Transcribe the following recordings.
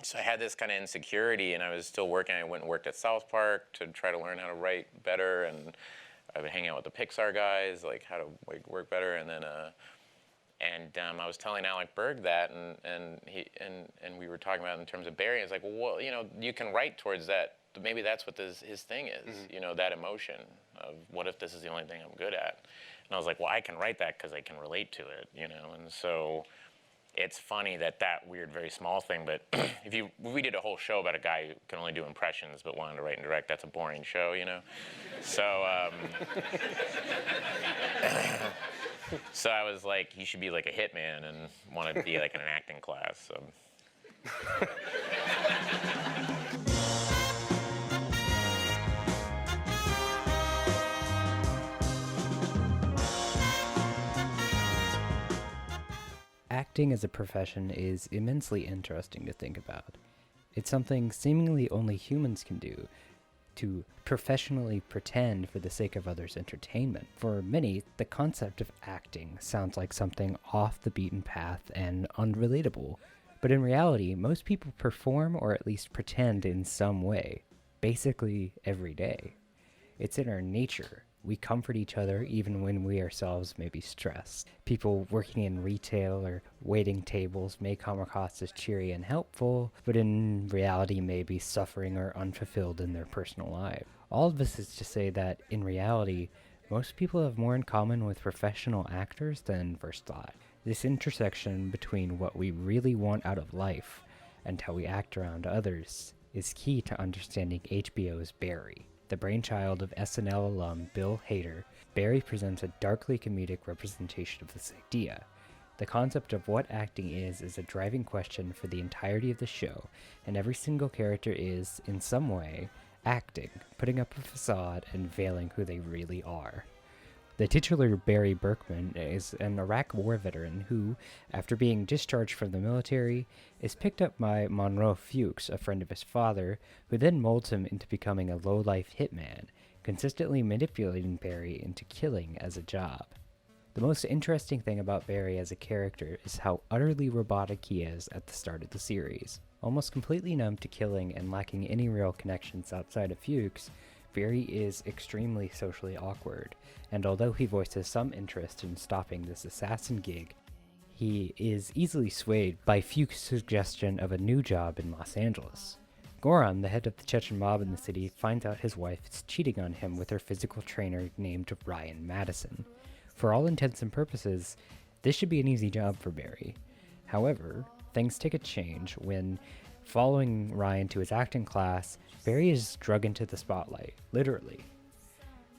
So I had this kind of insecurity, and I was still working. I went and worked at South Park to try to learn how to write better, and I would hang out with the Pixar guys, like how to work better. And then, I was telling Alec Berg that, and we were talking about it in terms of Barry. And it's like, well, you can write towards that. Maybe that's what his thing is, that emotion of what if this is the only thing I'm good at. And I was like, well, I can write that because I can relate to it, And so it's funny that weird, very small thing, but if we did a whole show about a guy who can only do impressions but wanted to write and direct, that's a boring show, So, so I was like, he should be like a hitman, and wanted to be like in an acting class. So. Acting as a profession is immensely interesting to think about. It's something seemingly only humans can do, to professionally pretend for the sake of others' entertainment. For many, the concept of acting sounds like something off the beaten path and unrelatable. But in reality, most people perform or at least pretend in some way, basically every day. It's in our nature. We comfort each other even when we ourselves may be stressed. People working in retail or waiting tables may come across as cheery and helpful, but in reality may be suffering or unfulfilled in their personal life. All of this is to say that, in reality, most people have more in common with professional actors than first thought. This intersection between what we really want out of life and how we act around others is key to understanding HBO's Barry. The brainchild of SNL alum Bill Hader, Barry presents a darkly comedic representation of this idea. The concept of what acting is a driving question for the entirety of the show, and every single character is, in some way, acting, putting up a facade and veiling who they really are. The titular Barry Berkman is an Iraq War veteran who, after being discharged from the military, is picked up by Monroe Fuchs, a friend of his father, who then molds him into becoming a low-life hitman, consistently manipulating Barry into killing as a job. The most interesting thing about Barry as a character is how utterly robotic he is at the start of the series. Almost completely numb to killing and lacking any real connections outside of Fuchs, Barry is extremely socially awkward, and although he voices some interest in stopping this assassin gig, he is easily swayed by Fuchs' suggestion of a new job in Los Angeles. Goran, the head of the Chechen mob in the city, finds out his wife is cheating on him with her physical trainer named Ryan Madison. For all intents and purposes, this should be an easy job for Barry. However, things take a change when, following Ryan to his acting class, Barry is drug into the spotlight, literally.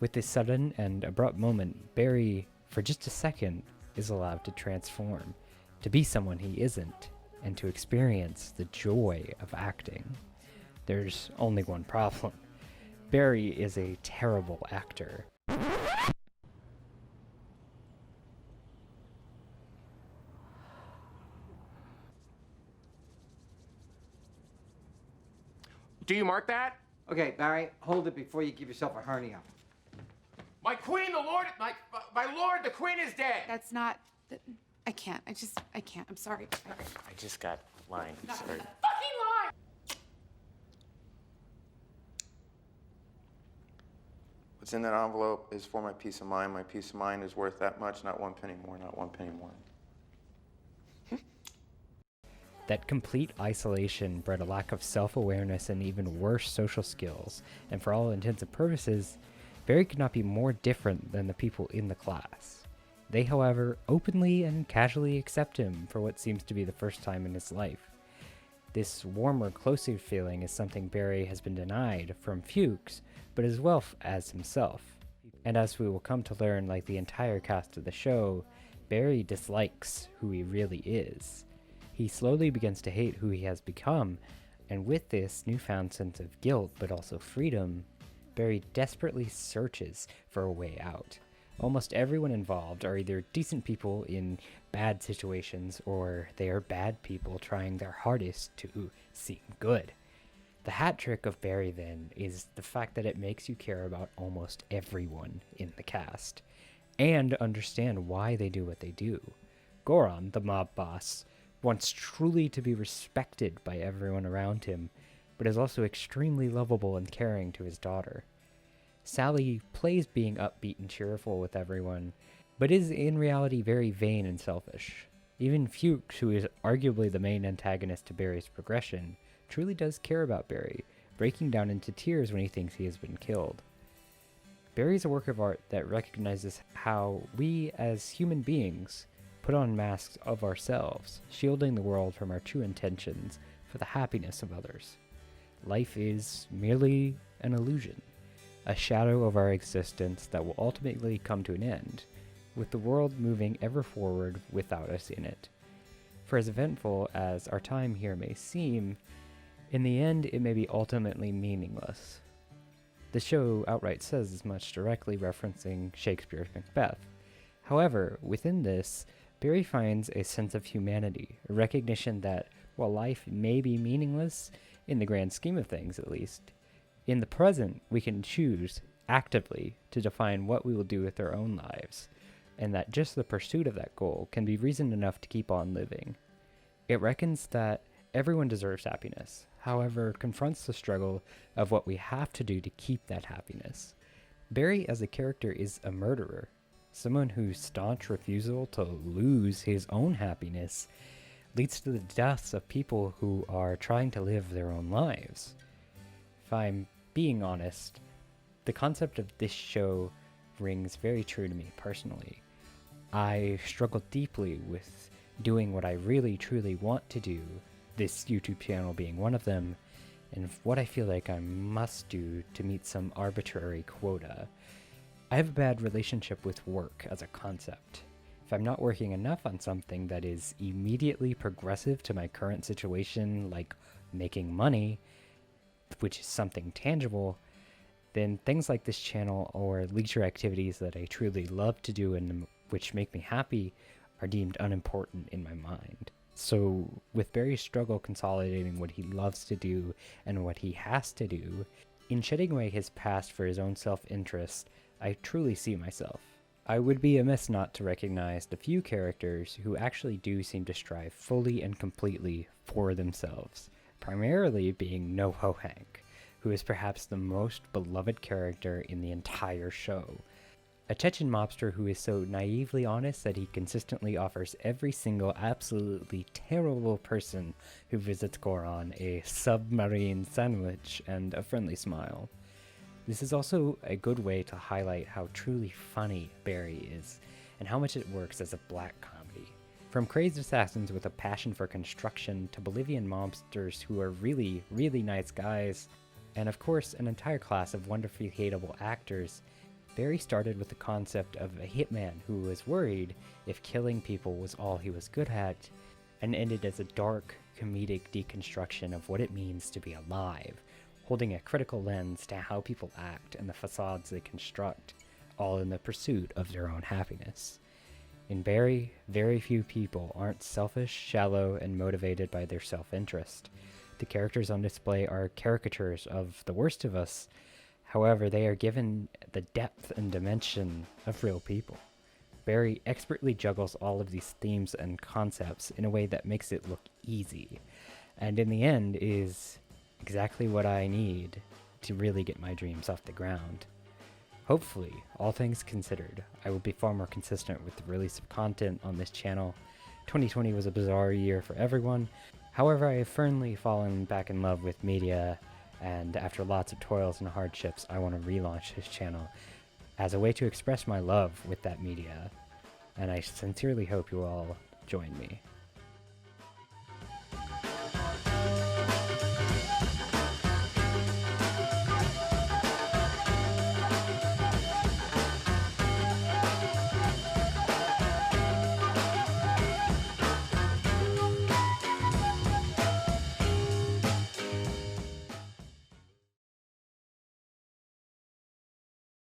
With this sudden and abrupt moment, Barry, for just a second, is allowed to transform, to be someone he isn't, and to experience the joy of acting. There's only one problem. Barry is a terrible actor. Do you mark that? Okay, Barry, hold it before you give yourself a hernia. My queen, the lord, my lord, the queen is dead. That's not. I can't. I can't. I'm sorry. I just got line. Sorry. Fucking lie! What's in that envelope is for my peace of mind. My peace of mind is worth that much, not one penny more, not one penny more. That complete isolation bred a lack of self-awareness and even worse social skills, and for all intents and purposes, Barry could not be more different than the people in the class. They, however, openly and casually accept him for what seems to be the first time in his life. This warmer, closer feeling is something Barry has been denied from Fuchs, but as well as himself. And as we will come to learn, like the entire cast of the show, Barry dislikes who he really is. He slowly begins to hate who he has become, and with this newfound sense of guilt, but also freedom, Barry desperately searches for a way out. Almost everyone involved are either decent people in bad situations, or they are bad people trying their hardest to seem good. The hat trick of Barry, then, is the fact that it makes you care about almost everyone in the cast, and understand why they do what they do. Goran, the mob boss, wants truly to be respected by everyone around him, but is also extremely lovable and caring to his daughter. Sally plays being upbeat and cheerful with everyone, but is in reality very vain and selfish. Even Fuchs, who is arguably the main antagonist to Barry's progression, truly does care about Barry, breaking down into tears when he thinks he has been killed. Barry is a work of art that recognizes how we, as human beings, put on masks of ourselves, shielding the world from our true intentions for the happiness of others. Life is merely an illusion, a shadow of our existence that will ultimately come to an end, with the world moving ever forward without us in it. For as eventful as our time here may seem, in the end it may be ultimately meaningless. The show outright says as much, directly referencing Shakespeare's Macbeth. However, within this, Barry finds a sense of humanity, a recognition that, while life may be meaningless, in the grand scheme of things at least, in the present we can choose, actively, to define what we will do with our own lives, and that just the pursuit of that goal can be reason enough to keep on living. It reckons that everyone deserves happiness, however, confronts the struggle of what we have to do to keep that happiness. Barry as a character is a murderer, someone whose staunch refusal to lose his own happiness leads to the deaths of people who are trying to live their own lives. If I'm being honest, the concept of this show rings very true to me personally. I struggle deeply with doing what I really truly want to do, this YouTube channel being one of them, and what I feel like I must do to meet some arbitrary quota. I have a bad relationship with work as a concept. If I'm not working enough on something that is immediately progressive to my current situation, like making money, which is something tangible, then things like this channel or leisure activities that I truly love to do and which make me happy are deemed unimportant in my mind. So with Barry's struggle consolidating what he loves to do and what he has to do, in shedding away his past for his own self-interest, I truly see myself. I would be amiss not to recognize the few characters who actually do seem to strive fully and completely for themselves, primarily being NoHo Hank, who is perhaps the most beloved character in the entire show. A Chechen mobster who is so naively honest that he consistently offers every single absolutely terrible person who visits Goron a submarine sandwich and a friendly smile. This is also a good way to highlight how truly funny Barry is, and how much it works as a black comedy. From crazed assassins with a passion for construction to Bolivian mobsters who are really, really nice guys, and of course an entire class of wonderfully hateable actors, Barry started with the concept of a hitman who was worried if killing people was all he was good at, and ended as a dark, comedic deconstruction of what it means to be alive, holding a critical lens to how people act and the facades they construct, all in the pursuit of their own happiness. In Barry, very few people aren't selfish, shallow, and motivated by their self-interest. The characters on display are caricatures of the worst of us. However, they are given the depth and dimension of real people. Barry expertly juggles all of these themes and concepts in a way that makes it look easy, and in the end is exactly what I need to really get my dreams off the ground. Hopefully, all things considered, I will be far more consistent with the release of content on this channel. 2020 was a bizarre year for everyone. However, I have firmly fallen back in love with media, and after lots of toils and hardships, I want to relaunch this channel as a way to express my love with that media, and I sincerely hope you all join me.